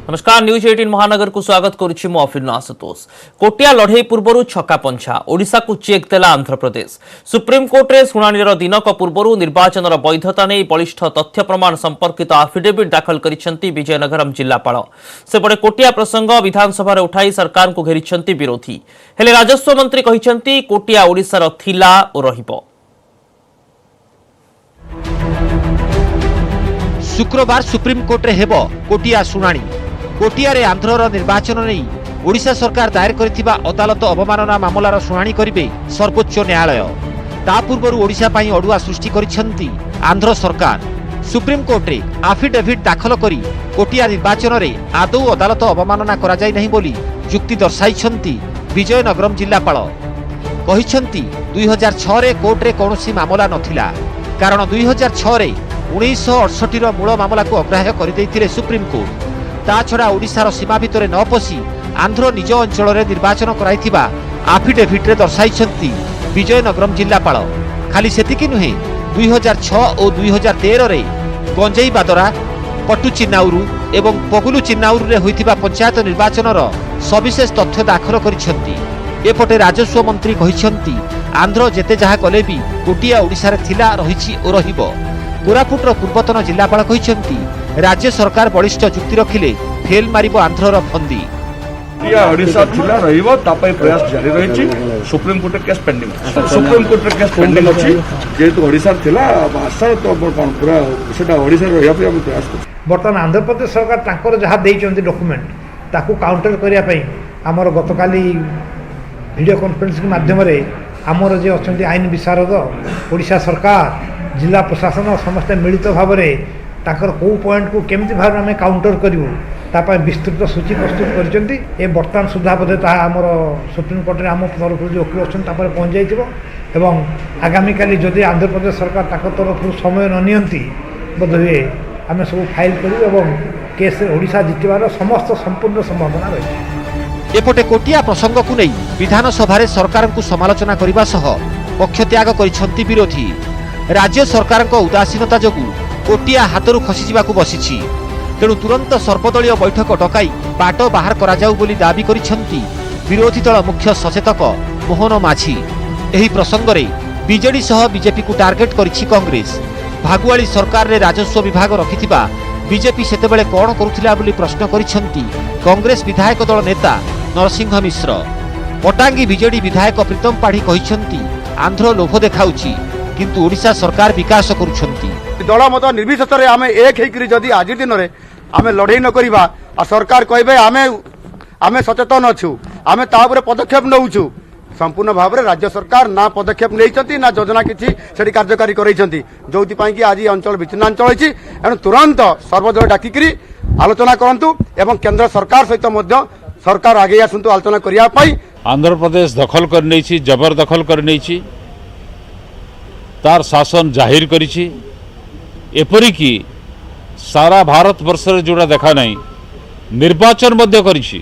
नमस्कार न्यूज 18 महानगर को स्वागत करुछि मु अफिन आशुतोष। कोटिया लड़ई पूर्व छक्का पंछा ओडिशा को चेक देला आंध्र प्रदेश। सुप्रीम कोर्ट रे सुनानीर दिनक पूर्व निर्वाचन वैधता नहीं बलिष्ठ तथ्य प्रमाण संपर्कित आफिडेविट दाखल करिसेंती विजयनगरम जिलापाल। सेपटे कोटिया प्रसंग विधानसभा उठाई सरकार को घेरिसेंती विरोधी। हेले राजस्व मंत्री कहिसेंती कोटिया ओडिशार थिला ओ रहिबो। शुक्रवार सुप्रीम कोर्ट रे हेबो कोटिया सुनानी। कोटिया रे आंध्रर निर्वाचन नहीं ओडिशा सरकार दायर करिथिबा अदालत अवमानना मामलार शुणाणी करिवे सर्वोच्च न्यायालय। ता पूर्व ओडिशा पई अडुआ सृष्टि करिसेंती आंध्र सरकार। सुप्रीम कोर्ट रे आफिडेविट दाखल करी कोटिया निर्वाचन रे आदौ अदालत अवमानना करा जाय नहीं बोली जुक्ति दर्शाइछंती विजयनगरम जिलापाल। कहिसेंती 2006 रे कोर्ट रे कोनोसी मामला नथिला, कारण 2006 रे 1968 रो मूल मामला को अग्राह्य कर सुप्रीम कोर्ट। ता छड़ा ओडिशार सीमा भितर न पशि आंध्र निज अंचल रे निर्वाचन कराइथिबा आफिडेविट रे दर्शाइछंती विजयनगरम जिलापाल। खाली सेतिकी नुहे 2006 और 2013 रे गंजेई बादरा पट्टू चिन्नाउरु एवं पगुलु चिन्नाउरु रे होइथिबा पंचायत निर्वाचनर सविशेष तथ्य दाखल करिसेंती। एपटे राजस्व मंत्री कहिसेंती आंध्र जेते जहा कले भी कोटिया ओडिशा रे थिला रहिछि ओ रहिबो। कोरापुटर पूर्वतन जिलापाल कहिसेंती राज्य सरकार बलिष्ठ जुक्ति रखिले फेल मारिबो आंध्रर फंदी। ओडिशा थिला रहिबो तापय प्रयास जारी रहिछि। Supreme court case pending supreme court case pending अछि। जेतु ओडिशा थिला भाषा तो कोन पूरा सेटा ओडिशा रहिया पे हम प्रयास कर। बर्तमान आंध्र प्रदेश सरकार तांकर जहा देइचंती डॉक्यूमेंट ताकू काउंटर करिया पई हमर गतकाली वीडियो कॉन्फ्रेंस के माध्यम रे हमर जे अछंती आईन विशारद ओडिशा सरकार जिला प्रशासन समस्त मिलित भाव में ताकर को पॉइंट को केमती भाव में काउंटर करू तापर विस्तृत सूची प्रस्तुत करचंती। ए वर्तमान सुधा बोधे ता हमर सुप्रीम कोर्ट रे हम तरफ जो वकील अछन तापर पहुंच जाइथिबो एवं आगामी काली जदि आंध्र प्रदेश सरकार ताकर तरफ समय न नियंती बोधे आम सब फाइल करू एवं केस ओडिशा जितबार समस्त संपूर्ण संभावना रही। एपटे कोटिया प्रसंग को नहीं विधानसभा रे सरकार को समालोचना करबा सह पक्षत्याग करिसेंती विरोधी। राज्य सरकार उदासीनता जोगु कोटिया हाथरू खसी जावाकू बसिछि, तेणु तुरंत सर्वदलीय बैठक डकाई बाट बाहर करा जाऊ बोली दाबी करिसेंती विरोधी दल मुख्य सचेतक मोहन माझी। एही प्रसंग रे बीजेडी सह बीजेपी को टार्गेट करिछि कांग्रेस। भागुआली सरकार रे राजस्व विभाग रखिथिबा बीजेपी सेतेबेले कोन करुथिला बोली प्रश्न करिसेंती कांग्रेस विधायक दल नेता नरसिंह मिश्र। पटांगी बीजेडी विधायक प्रीतम पाढ़ी कहिसेंती आंध्र लोभ देखाउछि किंतु ओडिशा सरकार विकास करुछंती। दल मत निर्विशेष आम एक होकर जदि आज दिन में आम लड़ई न करवा आ सरकार कहे आम सचेतन अच्छु आम तापर पदक्षेप नौचु संपूर्ण भाव में राज्य सरकार ना पदक्षेप नहीं ना योजना किसी कार्यकारी करती जो कि आज अंचल विच्छिन्नांचल होती। एणु तुरंत सर्वदल डाकिक आलोचना करूँ एवं केंद्र सरकार सहित सरकार आगे आसतु आलोचना करने। आंध्र प्रदेश दखल कर जबर दखल कर तार शासन जाहिर करिछि। एपरिकी सारा भारत वर्ष रे जोड़ा देखा नहीं निर्वाचन मध्य करिछि।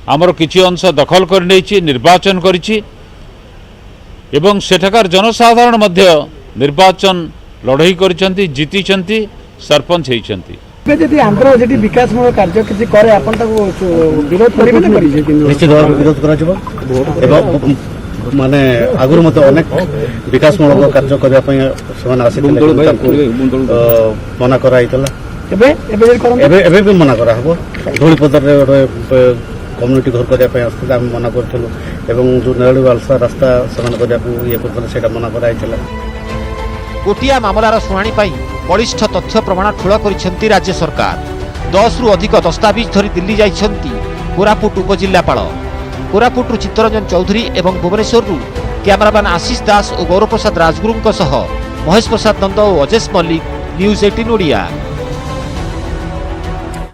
आमर किछि अंश दखल कर निर्वाचन करिछि एवं सेठाकार जनसाधारण मध्य निर्वाचन लड़ई करिसेंती जीतिचंती सरपंच होइचंती। यदि आंध्र जेटी विकासमूलक कार्य किछि करे आपन ताको विरोध करिबे न करिजे निश्चित विरोध करा जबो एवं माने आगुर मत अनेक विकासमूलक कार्य करने मना कराइतला एबे भी मना करा हबो। धूलीपदर कम्युनिटी घर करने आसते मना करूँ एवं जो नेहरू वालसा रास्ता ये करते मना कराइतला। कोटिया मामलार शुणाणी पाई बलिष्ठ तथ्य प्रमाण ठूल करिसेंती राज्य सरकार। 10 रु अधिक दस्तावेज धरी दिल्ली जाइछंती कोरापुट उपजिल्लापाल। कोरापुटरू चित्तरंजन चौधरी एवं भुवनेश्वररू कैमरामैन आशीष दास और गौरव प्रसाद राजगुरुंक सह महेश प्रसाद नंद और अजेश मल्लिक न्यूज 18 ओडिया।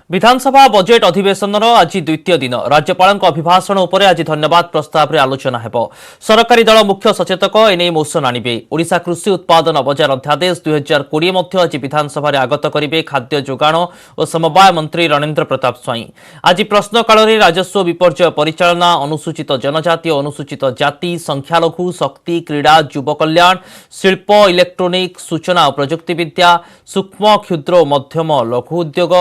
विधानसभा बजेट अधिवेशन आज द्वितीय दिन राज्यपाल अभिभाषण उपरे आज धन्यवाद प्रस्ताव रे आलोचना हेबो। सरकारी दल मुख्य सचेतक एने मोशन आनिबे। ओडिशा कृषि उत्पादन बजार अध्यादेश 2020 मध्य आज विधानसभा रे आगत करिवे खाद्य जोगाण और समवाय मंत्री रणेंद्र प्रताप स्वाई। आज प्रश्नकाल रे राजस्व विपर्यय परिचालना अनुसूचित जनजाति और अनुसूचित जाति संख्यालघु शक्ति क्रीड़ा युव कल्याण शिल्प इलेक्ट्रोनिक सूचना और प्रजुक्ति विद्या सूक्ष्म क्षुद्र मध्यम लघु उद्योग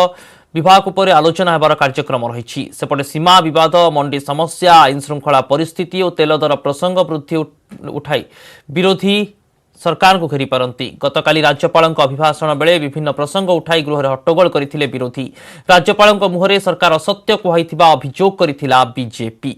विभाग उपर आलोचना हेबार कार्यक्रम रही। सेपटे सीमा विवाद, मंडी समस्या, आईन श्रृंखला परिस्थिति और तेल दर प्रसंग वृद्धि उठाई विरोधी सरकार को घेरी पारती। गतकाली राज्यपाल अभिभाषण बेले विभिन्न प्रसंग उठाई गृह हट्टगोल करथिले विरोधी। राज्यपाल मुहरे सरकार असत्य कहैथिबा अभियोग करथिला बीजेपी।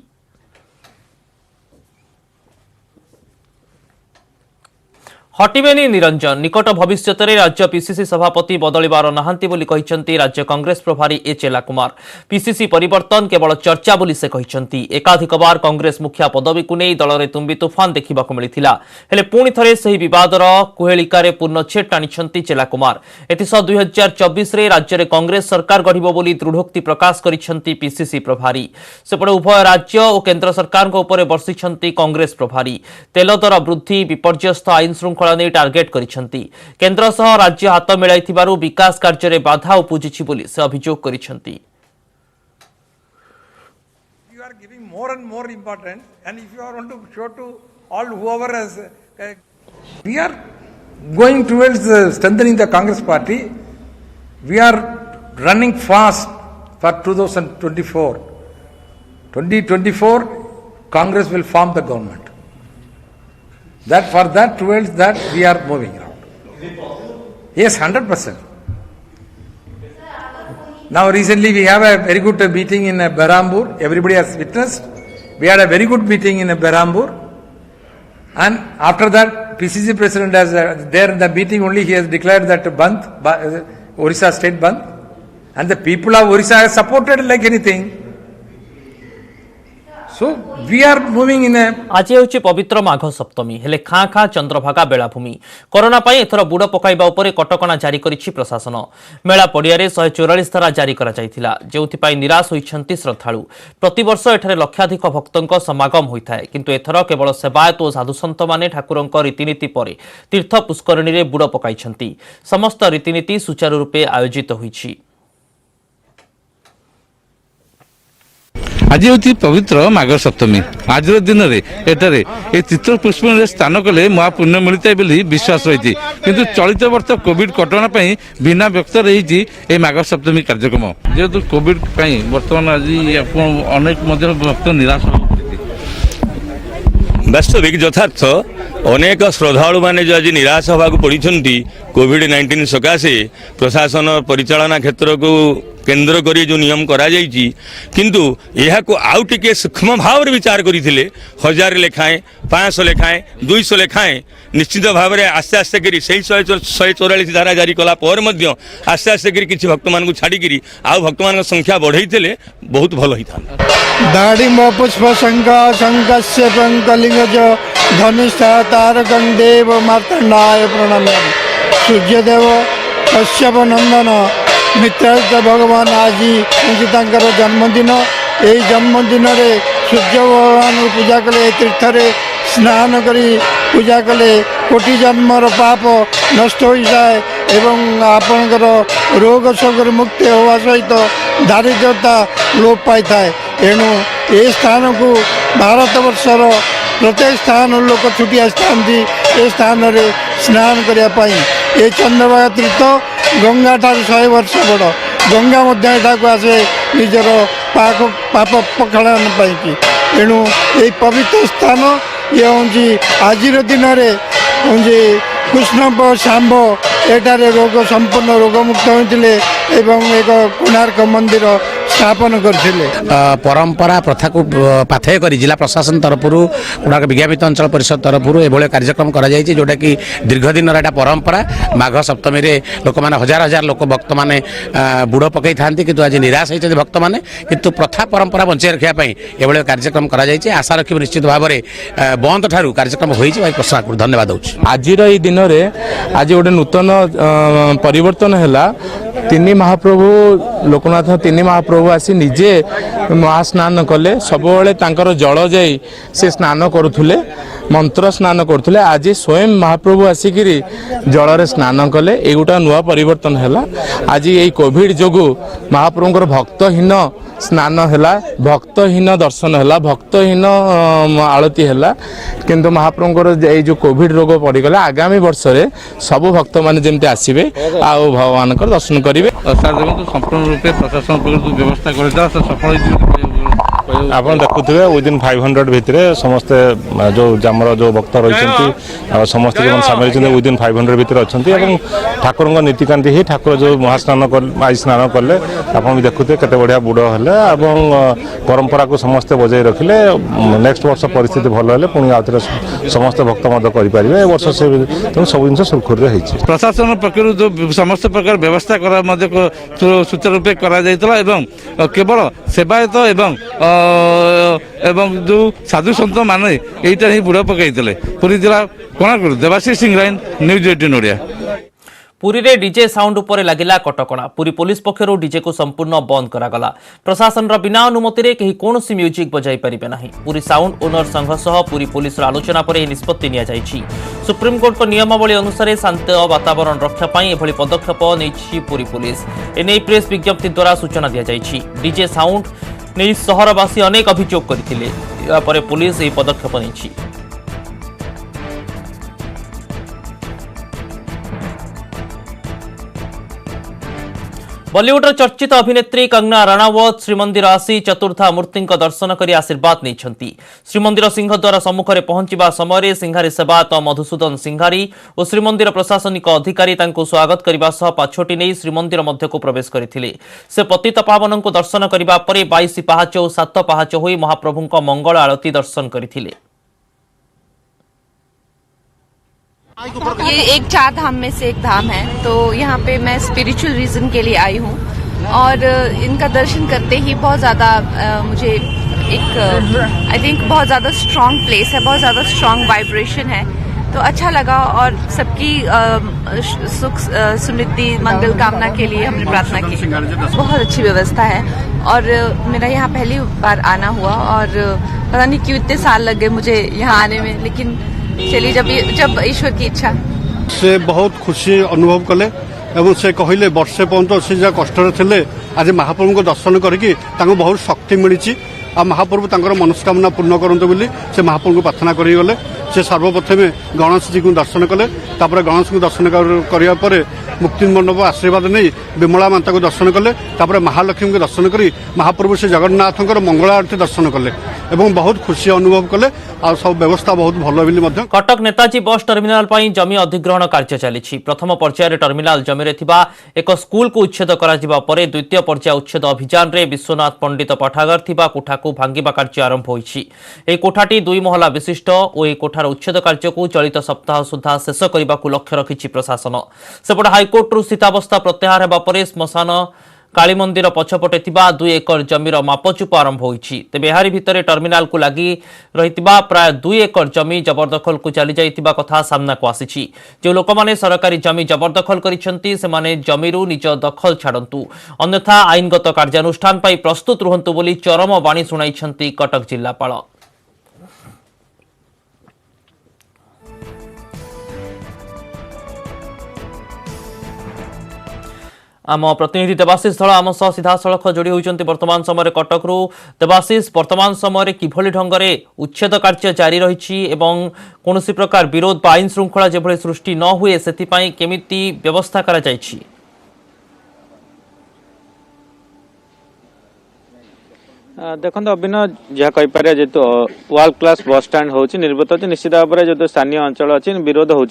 हटिबेनी निरंजन। निकट भविष्य में राज्य पीसीसी सभापति बदलिबार नाहांती बोली कहिसंती राज्य कांग्रेस प्रभारी ए चेला कुमार। पीसीसी परिवर्तन केवल चर्चा बोली से कहिसंती। एकाधिक बार कांग्रेस मुखिया पदवी को नहीं दल में तुम्बी तुफान देखा मिलता हेले पुणी थरे सही विवादर कुहेलिकार पूर्णछेद टाणी चेला कुमार। एथिसह 2024 रे राज्य में कांग्रेस सरकार गढ़िबो बोली दृढ़ोक्ति प्रकाश करिसंती पीसीसी प्रभारी। सेपटे उभय राज्य और केंद्र सरकार उपर बर्षिसंती कांग्रेस प्रभारी। तेल दर वृद्धि, विपर्यस्त आईन श्रृंखला नहीं टार्गेट करिसंती। केंद्र सह राज्य हाथ मिलाइथिबारु विकास कार्य रे बाधा उपुजिछि बोली से अभियोग करिसंती। You are giving more and more importance, and if you are want to show to all whoever has, we are going towards strengthening the Congress party. We are running fast for 2024. 2024, Congress will form the government. Towards that we are moving around. Yes, 100%. Now recently we have a very good meeting in Berhampur. Everybody has witnessed. We had a very good meeting in Berhampur. And after that, PCC president has, there in the meeting only, he has declared that Bandh, Orissa state Bandh. And the people of Orissa have supported like anything. So we are moving in a आज हेउछि पवित्र माघ सप्तमी हेले Khan Khan Chandrabhaga बेलाभूमि। Corona पाई एथर बुड़ पकाइबा उपरे कटकणा जारी करिछि प्रशासन। मेला पड़िया 144 धारा जारी करा जायथिला, जेउथिपाई निराश होइछन्ति श्रद्धालु। प्रतिवर्ष एठारे लक्षाधिक भक्तंक समागम होइथाय, किंतु एथर केवल सेवायत और साधुसंत माने ठाकुरंक रीतिनीति परे तीर्थ पुष्करणी रे बुड़ पकाइछन्ति। समस्त रीतिनीति सुचारू रूपे आयोजित होइछि। आज हूँ पवित्र माघ सप्तमी। आज दिन में एठारे तीर्थ पुष्पणी स्नान कले महापुण्य मिलता है बोली विश्वास रही, किंतु चलित वर्ष कोविड कटना बिना व्यक्त रही माघ सप्तमी कार्यक्रम। जेहेतु कोविड बर्तमान आज अनेक भक्त निराश वास्तविक यथार्थ अनेक श्रद्धालु माने जो आज निराश होगा पड़ती कोविड-19 सकाशे प्रशासन परिचालना क्षेत्र को केंद्र करी जो नियम करा जाइछि, किंतु यह को आउ टिके सूक्ष्म भाव विचार करथिले 1000 लेखाएं 500 लेखाएं 200 लेखाएं निश्चित भाव में आस्ते आस्ते करी 144 धारा जारी कला पर मध्य आस्ते आस्ते करी किछि भक्त मान को छाड़ी करी आउ भक्त मान संख्या बढ़ाइथिले बहुत भल होइथा। दाढ़ी पुष्प शंका शंकस्य पंकलिंगज धनिष्ठा तारकं देव मार्तंडाय प्रणम्यं सूर्यदेव कश्यप नंदन मित्रार्थ भगवान आज तांकर जन्मदिन। यही जन्मदिन रे सूर्य भगवान पूजा कले तीर्थ रे स्नान करी पूजा कले कोटि जन्मर पाप नष्ट हो जाए एवं आपणकर रोग शोक मुक्ति होगा सहित दारिद्रता लोप पाई थाए। एणु ए स्थान को भारत वर्षर प्रत्येक स्थान लोक छुटी आसती ए स्थान रे स्नान करने। चंद्रभागा तीर्थ गंगा ठार 100 वर्ष बड़। गंगा मध्य को आसे निजर पाप पखाड़न पाई। एणु ये पवित्र स्थान ये हूँ आज दिन में हूँ कृष्ण सांब एटारे रोग संपूर्ण रोगमुक्त होते एक कोणार्क मंदिर स्थापन करथिले। परंपरा प्रथा को पाथेय करी जिला प्रशासन तरफ कोणार्क विज्ञापित अंचल परिषद तरफ एभले कार्यक्रम करा जायछि, जोटा कि दीर्घ दिन एटा परंपरा। माघ सप्तमी रे लोक माने हजार हजार लोक भक्त माने बुड़ पकई थांती, किंतु आज निराश होइछथि भक्त माने, किंतु प्रथा परंपरा बंचाई रखिया पई एभले कार्यक्रम करा जायछि। आशा रखिब निश्चित भाव में बंद ठारू कार्यक्रम होइछि। भाई प्रशासन को धन्यवाद दउछि। आज रे दिन रे आज गोटे नूतन परिवर्तन हैला। तीन महाप्रभु लोकनाथ तीन महाप्रभु आसी निजे महास्नान कले। सबुबले तांकर जल जाई से स्नान करुथुले, मंत्र स्नान करुथुले। आज स्वयं महाप्रभु आसिकिरी जल स्नान कले। ए गोटा नुआ परिवर्तन हैला। आज यही कोविड जोगु महाप्रभुଙ୍କର भक्तहीन स्नान है भक्तहीन दर्शन है भक्तहीन आलती है किंतु महाप्रभुଙ୍କର ये जो कोविड रोग पड़गला आगामी वर्ष रे सब भक्त मैंने जमती आसवे आ भगवान दर्शन करेंगे। सर देखो संपूर्ण रूपे प्रशासन व्यवस्था कर सफल आप देखुए विदिन 500 भितर समस्ते जो आमर जो भक्त रही समस्त जो सामिल विदिन 500 भितर अच्छा ठाकुर नीतिकांति ही ठाकुर जो महास्नान आज स्नान कले आप देखुए केते बढ़िया बुड़ है परंपरा को समस्ते बजाय रखिले नेक्स्ट वर्ष परिस्थिति भल है पुणी आउ समस्त भक्त करेंगे वर्ष से सब जिन सुरखुरी होती प्रशासन पक्ष जो समस्त प्रकार व्यवस्था सुचारू रूपे केवल सेवायत एवं जो साधु सन्त माने यहीटा ही बुड़ पकई पुरी जिला कोणार्क देवाशीष सिंह राइन न्यूज 18 ओडिया। पुरी रे डीजे साउंड उपरे लागिला कटकणा पुरी पुलिस पक्षरु डीजे को संपूर्ण बंद करागला प्रशासन रा बिना अनुमति रे केही कोनोसी म्यूजिक बजाई परिबे नाही पुरी साउंड ओनर संघ सह पुरी पुलिस रा आलोचना परे निष्पत्ति निया जायछि सुप्रीम कोर्ट को नियमावली अनुसार शांत वातावरण रक्षा पाई एभली पदक्षेप नेछि पुरी पुलिस एने प्रेस विज्ञप्ति द्वारा सूचना दिया जायछि डीजे साउंड नहीं सहरवासी अनेक अभियोग करथिले या परे पुलिस एही पदक्षेप नेछि। बॉलीवुड चर्चित अभिनेत्री कंगना रणावत श्रीमंदिर आसी चतुर्था मूर्ति दर्शन कर आशीर्वाद नहीं श्रीमंदिर सिंहद्वार सम्मुखें पहुंचा समय सिंहारी सेवायत मधुसूदन सिंहारी और श्रीमंदिर प्रशासनिक अधिकारी स्वागत करने सह पाछोटी नहीं श्रीमंदिर मध्य को प्रवेश करते से पतितपावन को दर्शन करने पर 22 पाहाच और 7 पाहाच हो महाप्रभु मंगल आरती दर्शन करते। ये एक 4 धाम में से एक धाम है तो यहाँ पे मैं स्पिरिचुअल रीजन के लिए आई हूँ और इनका दर्शन करते ही बहुत ज़्यादा मुझे एक आई थिंक बहुत ज़्यादा स्ट्रॉन्ग प्लेस है बहुत ज़्यादा स्ट्रॉन्ग वाइब्रेशन है तो अच्छा लगा और सबकी सुख समृद्धि मंगल कामना के लिए हमने प्रार्थना की। बहुत अच्छी व्यवस्था है और मेरा यहाँ पहली बार आना हुआ और पता नहीं क्यों इतने साल लग गए मुझे यहाँ आने में लेकिन चलिए जब ईश्वर की इच्छा से बहुत खुशी अनुभव कले एवं से कहले वर्षे पर्यंत से जहाँ कष्ट थे आज महाप्रभु को दर्शन करके बहुत शक्ति मिली आ महाप्रभु तंकर मनस्कामना पूर्ण करते बोली से महाप्रभु को प्रार्थना करगले से सर्वप्रथम गणेश जी को दर्शन कले तापर गणेश को दर्शन करने पर मुक्ति मंडप आशीर्वाद नहीं विमला माता को दर्शन कले तापर महालक्ष्मी को दर्शन कर महाप्रभु से जगन्नाथ मंगल आरती दर्शन कले एवं बहुत खुशी अनुभव कले आ सब व्यवस्था बहुत भल। कटक नेताजी बस टर्मिनाल पर जमी अधिग्रहण कार्य चली प्रथम पर्यायर टर्मिनाल जमी एक स्कूल को उच्छेद कर द्वितीय पर्याय उच्छेद अभियान में विश्वनाथ पंडित पाठागार थिबा कोठा को भांगिबा कार्य आरंभ होईछि। एही कोठाटी 2 महला विशिष्ट और एही कोठार उच्छेद कार्य को चलित सप्ताह सुधा शेष करने को लक्ष्य रखिछि प्रशासन। सेपटे हाइकोर्ट स्थितावस्था प्रत्याहार हेबा परे श्मशान काली मंदिर पछपटे 2 एकर जमीर मापचुप आरंभ होईछि। तेबे एहारी भितरे टर्मिनाल को लगी रहितिबा प्राय 2 एकर जमी जबरदखल को चली जाइतिबा कथा सामना को आसीछि। जो लोक माने सरकारी जमी जबरदखल करिसेंती से माने जमीरु निज दखल छाडंतु अन्यथा आईनगत कार्यानुष्ठान पाई प्रस्तुत रुहंतु बोली चरम बाणी सुनाइछंती कटक जिल्लापाल। आम प्रतिनिधि देवाशीष धल आम सह सीधा सड़क जोड़ी होती वर्तमान समय कटकरू देवाशीष वर्तमान समय किभली ढंग से उच्छेद कार्य जारी रही कौन प्रकार विरोध आईन श्रृंखला जो सृष्टि न हुए से केमिति व्यवस्था करा जायछि? देखो अभिन जहाँ कहीपर जेहतु वर्ल्ड क्लास बस स्टाण हो निर्मित अच्छे निश्चित भाव में जो स्थानीय अंचल अच्छी विरोध हो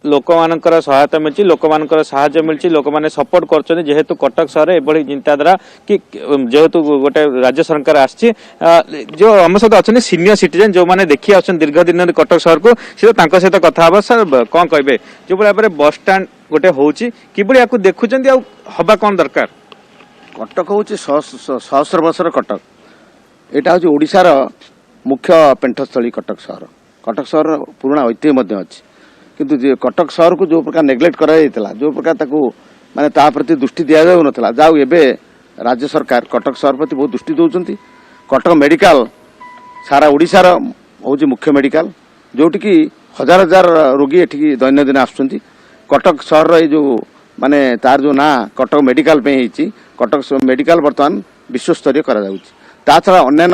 लोक मानकर सहायता मिली लोक मानकर साहाय्य मिली लोक मैंने सपोर्ट कर जेहेतु कटक सहर एभली चिंताधारा कि जेहेतु गोटे राज्य सरकार आसी जो आम सहित अच्छा सीनियर सिटीजन जो मैंने देखी आस दीर्घ दिन कटक सहर को सी सहित कथा सर कौन कहे जो भाई भाव बस स्टाण गोटे हो कि देखुं हवा कौन दरकार? कटक हूँ सहस्र वर्षर कटक यहाँ हूँ ओडिशार मुख्य पेंठस्थली कटक सहर पुराणा ऐतिह्य अच्छी किंतु कटक सहर को जो प्रकार नेग्लेक्ट करा जो प्रकार माने ता प्रति दृष्टि दि जाऊना जाऊ एबे राज्य सरकार कटक सहर प्रति बहुत दृष्टि दौरान कटक मेडिकल सारा ओडिशार हूँ मुख्य मेडिकल जोटि हजार हजार रोगी एठिकी दैनंदिन आसुँच कटक सहर जो माने तार जो ना कटक मेडिकल पे होती कटक मेडिकल बर्तमान विश्वस्तरीय करा जाउछि ता छड़ा अन्य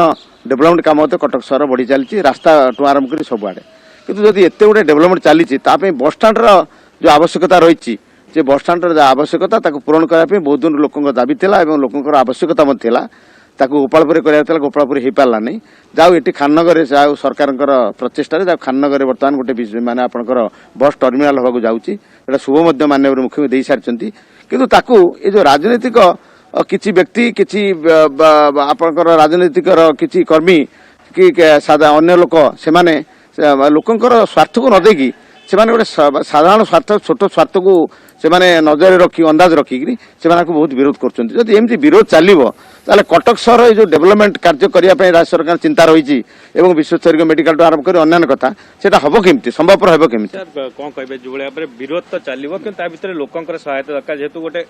डेभलपमेंट काम तो कटक सहर बढ़ी चली रास्ता टू आरंभ कर सबुआड़े किंतु जदि एते गुटे डेभलपमेंट चली बस स्टाण्ड जो आवश्यकता रही बस स्टाण्ड आवश्यकता पूरण करने बहुत दिन लोकों दाबी था लोकों आवश्यकता गोपालपुर कर गोपालपुर हो पारा नहीं जाऊ ये खाननगर जाऊ सरकार प्रचेषा खाननगर बर्तमान गोटे माने आपंकर बस टर्मिनाल होगा जाऊँगी शुभ माननीय मुख्यमंत्री दे सारी किंतु ये जो राजनीतिक किसी व्यक्ति किसी आपंकर राजनीतिक किसी कर्मी कि अन्य लोक से लोकंर स्वार्थ को न देकी से गोटे साधारण स्वार्थ छोट स्वार्थ को से नजर रखी अंदाज रखिकी से बहुत विरोध करमती विरोध चलो ताले कटक सहर जो डेवलपमेंट कार्य करने राज्य सरकार चिंता रही विश्वस्तरीय मेडिकल आरंभ कर अन्य कथा से हम केमती संभवपर हम केमती कौन कहे जो विरोध तो चलो कि लोकंर सहायता दरकार जेहेतु गोटे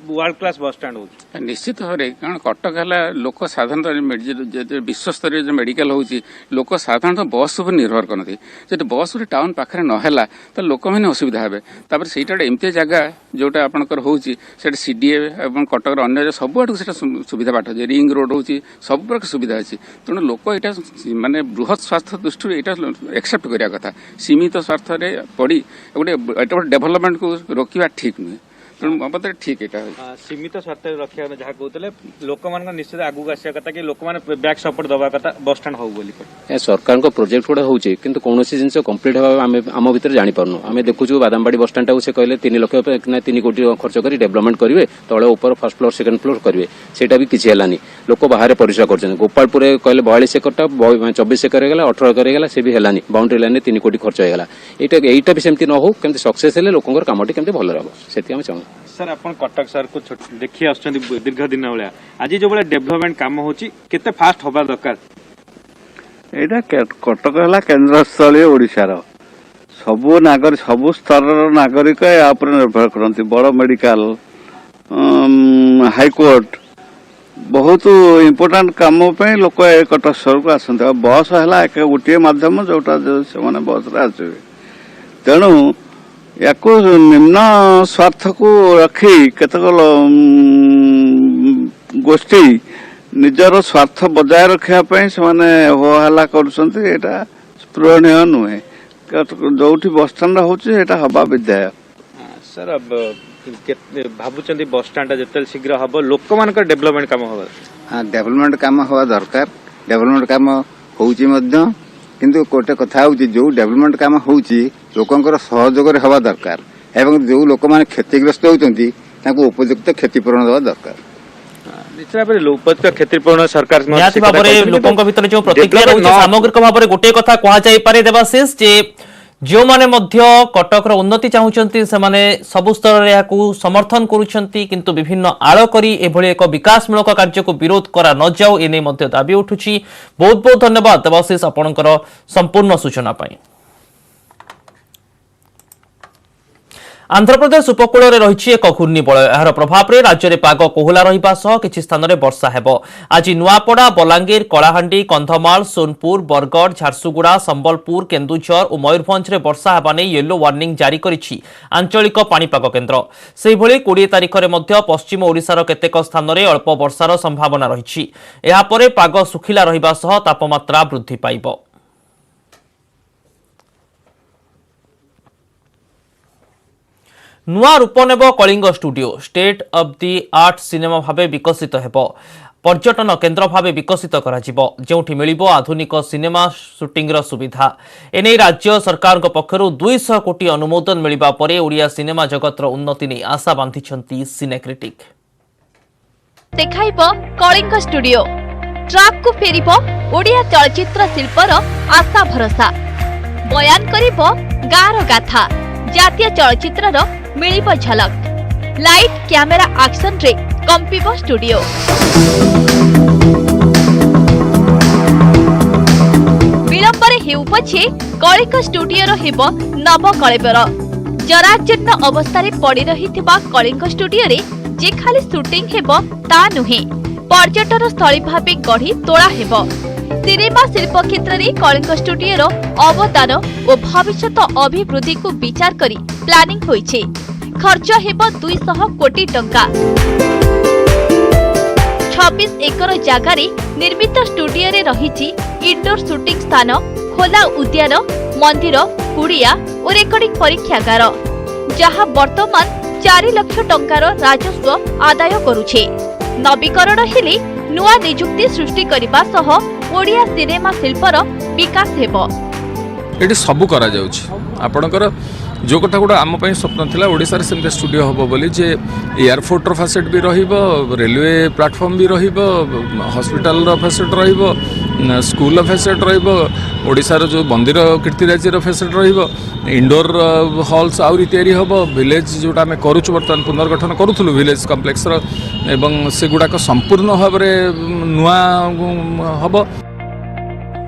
वर्ल्ड क्लास बस स्टैंड हो निश्चित भाव में कारण कटक है लोक साधारणतः विश्वस्तरीय जो मेडिकल होची लोक साधारणतः बस उपर निर्भर करते जब बस टाउन पाखे नहला तो लोक मैंने असुविधा हे सहीटा एमती जगह जोटा आपंकर होची सीडीए और कटक अन्य सब आड़ से सुविधा बाट रिंग रोड होची सब प्रकार सुविधा अच्छी तेणु लोक यहाँ माने बृहत स्वास्थ्य दृष्टि यहाँ एक्सेप्ट करने कथा सीमित स्वार्थ पड़ी गोटे डेभलपमेंट को रोकवा ठीक नुहे तेणु ठीक है सीमित स्वार्थ रखा जहाँ कहते लोक निश्चित आगू आसा कथा कि लोक मैंने बैक सपोर्ट दवा कथा बस स्टाण्ड हो बोली सरकार प्रोजेक्ट गुड़ा होची किंतु कौन जिन कम्प्लीट आम भर जापर आम देखु बादामबाड़ी बस स्टाण्ड से कहले 3 लाख 3 कोटी खर्च कर डेभलपमेंट करेंगे तले ऊपर फर्स्ट फ्लोर सेकेंड फ्लोर करेंगे सेटा भी किसी है लोक बाहर परिश्रा कर गोपालपुर कहले 42 एकड़ 24 एकर होगा 18 एकर होगा से भी है बाउंड्री लाइन 3 कोटी खर्च होगा यहाँ भी सेमती न हो कमी सक्सेस है लोक कमटी केमती भल रहा से चाहूँ सर आप कटक सर को देखी आस दीर्घ दिन भाया आज जो भाई डेभलपमेंट काम होची केते फास्ट होबा दरकार एटा कटक है केन्द्रस्थली ओडिशार सबू नागरिक सबू स्तर नागरिक या निर्भर करती बड़ मेडिकल हाईकोर्ट बहुत इम्पोर्टाट काम लोक कटक सहर को आसते बस है गोटे मध्यम जोटा से बस आसवे तेणु या निम्न स्वार्थ को रखी केतक गोष्ठी निजर स्वार्थ बजाय रखापी से हो हल्ला करा स्पृहणीय नुहे जो बस स्टाण्ड होगा हवा विधाय सर अब भावुं बस स्टाण्ड जिते शीघ्र हम लोक मान डेभलपमेंट काम हम हाँ डेभलपमेंट काम हवा दरकार डेभलपमेंट काम होती किंतु गोटे कथा हूँ जो डेभलपमेंट काम होची लोकंर सहयोग हवा दरकार एवं जो लोक मैंने क्षतिग्रस्त होती उपयुक्त क्षतिपूरण देवा दरकार उपयुक्त क्षतिपूरण सरकार लोकों भीतर जो प्रतिक्रिया रही सामग्रिक भाव में गोटे कथा कहुई देवाशीष जे जो माने मध्य कटक उन्नति चाहूंती से सबु स्तर में समर्थन करुछंती किंतु विभिन्न आड़ करी एभली एक विकासमूलक कार्य को विरोध करा न जाऊ एने मध्य दाबी उठुछि। बहुत बहुत धन्यवाद देवाशीष आपनकर संपूर्ण सूचना पाई। आंध्रप्रदेश उपकूल में रही एक घूर्णिबलय यार प्रभाव में राज्य में पाग कोहला रहिबा सह किछि स्थान में वर्षा हेबो। आज नुआपड़ा बलांगीर कलाहांडी कंधमाल सोनपुर बरगढ़ झारसुगुड़ा संबलपुर केन्दुझर और मयूरभंज में वर्षा हेबा नै येलो वार्निंग जारी करिछि आंचलिक पाणीपाग केन्द्र। सेहिभଳି 20 तारिख में मध्य पश्चिम ओडिशार केतेक स्थान में अल्प वर्षार संभावना रहिछि। एहा परे पाग सुखिला रहिबा सह तापमात्रा वृद्धि पाइबो। नुआ रूप नेब Kalinga studio state of the art cinema भाव विकसित हेब पर्यटन केन्द्र भाव विकसित जोठी मिलिबो आधुनिक सिनेमा शूटिंग सुविधा एने राज्य सरकार पक्षरु 200 कोटी अनुमोदन मिलिबा परे ओडिया सिनेमा जगतर उन्नति नै आशा बांधिछंती सिने क्रिटिक। देखाइबो कलिंग स्टूडियो ट्रैक को फेरिबो ओडिया चलचित्र शिल्पर आशा भरोसा बयान करिबो गार गाथा जातीय चलचित्र मिलिबो झलक लाइट कैमेरा एक्शन रे कंपिबो स्टूडियो। विलंबरे हेउ पछे कलिंग स्टूडियो रहिबो नव कलेबर जराजीर्ण अवस्था रे पड़ी रहिथिबा कलिंग स्टूडियो रे जे खाली शूटिंग हेबो ता नुहे पर्यटन स्थली भाबे गढ़ी तोड़ा हेबो। सिनेमा शिल्प क्षेत्र में कलिंग स्टूडियो अवदान और भविष्यत अभिवृद्धि को विचार करी प्लानिंग होइछे। खर्च हेब 200 कोटी टंका। 26 एकर जगार निर्मित स्टूडियो रे रहिछि इंडोर शूटिंग स्थान, खोला उद्यान, मंदिर, कुड़िया और रेकर्डिंग परीक्षागार, जहां वर्तमान 4 लाख टंकार राजस्व आदाय करुछे। नवीकरण हेले नुआ नियुक्ति सृष्टि करबा सह ओडिया सिनेमा शिल्पर विकास हेबो। ये सबू करा आपणकर जो कथा गुड़ा आम स्वप्न था ओडिशा रे सेमते स्टूडियो हम बोली जे एयरपोर्टर फैसिलिटी भी रहिबो, रेलवे प्लेटफॉर्म भी रहिबो, हॉस्पिटल फैसिलिटी रहिबो, स्कूल फैसिलिटी रहिबो, ओडिशा रो जो मंदिर कीर्तिराजी रो फैसिलिटी रहिबो, इंडोर हॉल्स आउरी तैयारी हबो, विलेज जोटा आम करूछु बर्तमान पुनर्गठन करूथुलु विलेज कॉम्प्लेक्स रो एवं से गुडाक संपूर्ण भाव में नुआ हबो।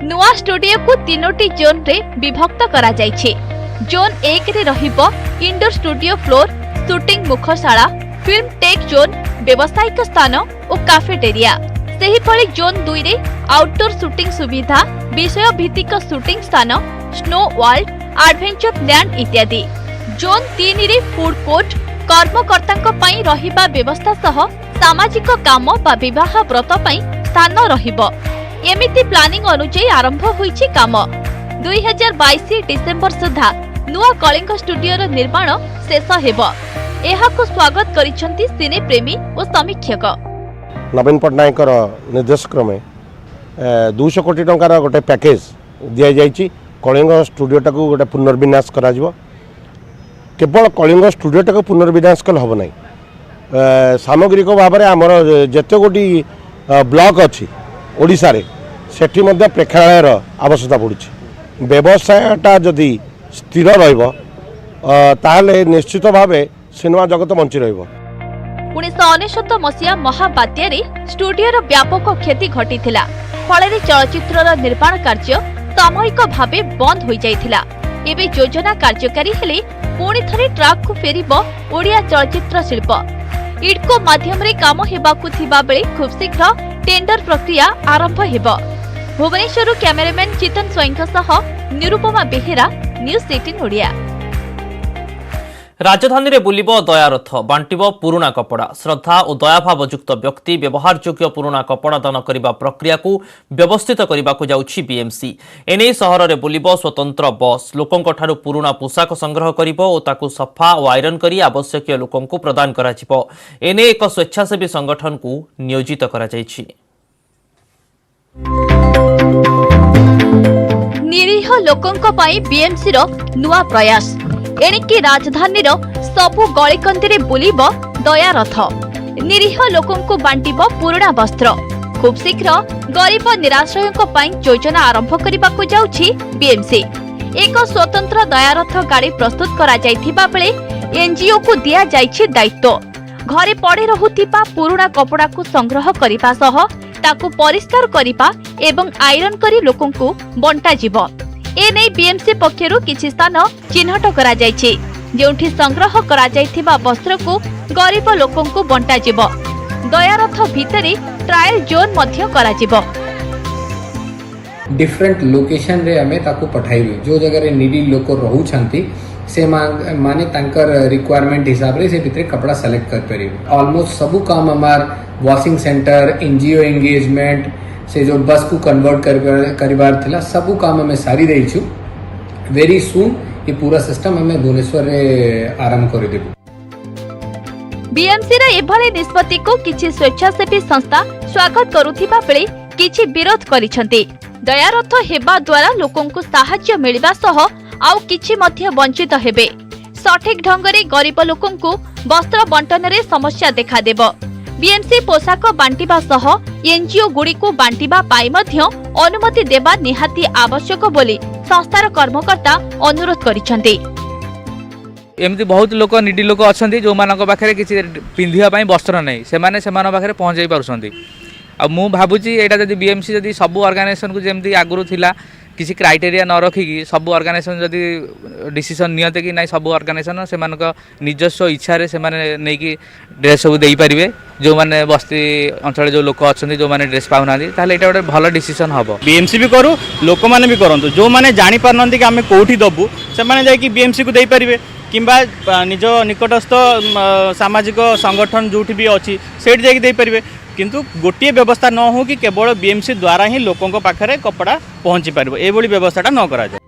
नुआ स्टूडियो को 3टी जोन रे विभक्त करा जायछि। जोन 1 रे रहिबो इंडोर स्टूडियो फ्लोर, शूटिंग मुखशाला, फिल्म टेक जोन, व्यवसायिक स्थान और कैफेटेरिया। सेही परि जोन 2 रे आउटडोर शूटिंग सुविधा, विषय भित्तिक शूटिंग स्थान, स्नो वर्ल्ड, एडवेंचर लैंड इत्यादि। जोन 3 रे फूड कोर्ट, कर्मकर्तांक पई रहिबा व्यवस्था सह सामाजिक काम बा विवाह व्रत पई स्थान रहिबो। एमिति प्लानिंग अनुसार आरंभ होईछि काम। 2022 डिसेंबर सुधा नुआ कलिंग स्टूडियो निर्माण शेष हेबो। एहाको स्वागत करिसंती सिने प्रेमी और समीक्षक। नवीन पट्टनायक निर्देश क्रमे 200 कोटी टंकार गोटे पैकेज दिया जाइछि। कलिंग स्टूडियोटा को गोटे पुनर्विन्यास करा जिवो। केवल कलिंग स्टूडियोटा को पुनर्विन्यास कल हबो नै, सामग्रिक भाव में आमर जेते गोटी ब्लॉक अच्छी ओडिशा रे सेठी मध्य प्रेक्षालयर आवश्यकता पड़ुछि। व्यवसायटा जदि स्थिर रहिबो ताहले निश्चित भाव सिनेमा जगत बंची रहिबो। 1999 मसीहा महाबात्यारे स्टूडियोर व्यापक क्षति घटिथिला। फଳରେ चलचित्रर निर्माण कार्य सामयिक भावे बंद होई जाइथिला। एबे योजना कार्यकारी हेले पुणी थरे ट्रैक को फेरिबो ओडिया चलचित्र शिल्प। इडको माध्यम रे काम हेबाकु थिबा बेले खूब शीघ्र टेंडर प्रक्रिया आरंभ हेबो। भुवनेश्वर कैमरामैन चितन स्वयंक सह निरुपमा बेहेरा, न्यूज 18 ओडिया। राजधानी में बुलिब दयारथ, बांटिब पुराणा कपड़ा। श्रद्धा और दयाभावयुक्त व्यक्ति व्यवहार योग्य पुराणा कपड़ा दान करने प्रक्रिया को व्यवस्थित करने को जाउछि बीएमसी। एने सहर में बुलिब स्वतंत्र बस, लोकों ठारू पुराणा पोशाक संग्रह करिब और ताकू सफा और आयरन करी आवश्यक लोकों को प्रदान कराजिब। एने एक स्वेच्छासेवी संगठन को नियोजित करा जाइछि। निरीह लोकों पाई बीएमसी रो नुआ प्रयास। एणिकी राजधानी सबु गलिकंदी बुलिब दयारथ। निरीह लोकों को बांटिब पुराणा वस्त्र। खूब शीघ्र गरीब निराश्रयों योजना आरंभ करने जाउछि बीएमसी। एक स्वतंत्र दयारथ गाड़ी प्रस्तुत करा जाइथिबा बेले एनजीओ को दिया जाइछि दायित्व। घरे पड़े रहुथिबा पुराणा कपड़ा को संग्रह करिबा सह ताकू परिष्कार करिबा एवं आयरन करी लोकों को बंटा जिवो। एने बीएमसी पक्षरु किछि स्थान चिन्हट करा जाइछि, जेउठी संग्रह करा जाइथिबा वस्त्र को गरीब लोकों को बंटा जिवो। दयारथ भितरे ट्रायल जोन मध्य करा जिवो। डिफरेंट लोकेशन रे हमें ताकू पठाइबे। जो जगह रे नीडी लोक रहउछंती से माने तांकर रिक्वायरमेंट हिसाब रे से भितरे कपड़ा सेलेक्ट कर परिबे। ऑलमोस्ट सबु काम हमार वॉशिंग सेंटर, एनजीओ एंगेजमेंट से जो बस को कन्वर्ट करिबार थिला सबु काम हमें सारी देइछु। वेरी सून ये पूरा सिस्टम हमें भुवनेश्वर रे आरंभ कर देबु। बीएमसी रे एभले निष्पत्ति को किछि स्वेच्छासेवी संस्था स्वागत करुथिबा बेले किछि विरोध करिसंती। दयारथ हेबा द्वारा लोकों को सहायता मिलिबा सह आउ किछि मध्य वंचित हेबे। सठिक ढंग रे गरीब लोकों को वस्त्र बंटन रे समस्या देखा देबो। बीएमसी पोशाक बांटिबा सह एनजीओ गुडी को बांटिबा पाई मध्य अनुमति देबा निहाती आवश्यक बोली संस्थार कर्मकर्ता अनुरोध करिसंती। एमती बहुत लोक निडी लोक अछंती जो मानक पाखरे किछि पिंधिया पई वस्त्र नै, सेमाने सेमान पाखरे पहुंचाई पारुसंती। आ मु भाबुची एटा जदी बीएमसी जदी सब ऑर्गेनाइजेशन को जेमती आगुरु थिला किसी क्राइटेरिया न रखिकी सब ऑर्गेनाइजेशन जदी डिसीजन नियते कि नहीं सब ऑर्गेनाइजेशन से निजस्व इच्छा रे से नहीं कि ड्रेस सब दे पारे जो मैंने बस्ती अंचल जो लोक अच्छा जो मैंने ड्रेस पाऊना ताहले एटा गोटे भल डिसीजन हम। बीएमसी भी करू लोक मैंने भी करूँ जो मैंने जानी पारना कि आम कौटी दबू से बीएमसी को दे पारे किंबा निज निकटस्थ सामाजिक संगठन जोठी भी अच्छी सेठ जाकि दे पारे किंतु गोटे व्यवस्था न हो कि केवल बीएमसी द्वारा ही लोकों पाखे कपड़ा पहुँची पार ये व्यवस्था न करा जाए।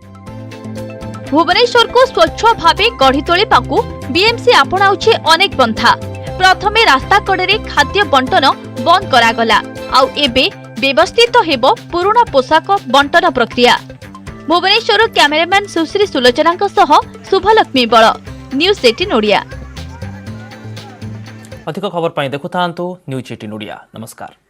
भुवनेश्वर को स्वच्छ भावे गढ़ी तोलिबाकू बीएमसी आपणाउछि अनेक पंथा। प्रथमे रास्ता कड़े खाद्य बंटन बंद करागला आउ एबे व्यवस्थित हेबो पुराना पोशाक बंटन प्रक्रिया। भुवनेश्वर कैमरामैन सुश्री सुलोचना शुभलक्ष्मी बल न्यूज 18 ओडिया। अधिक खबर पाई देखुथांतु न्यूज 18 ओडिया। नमस्कार।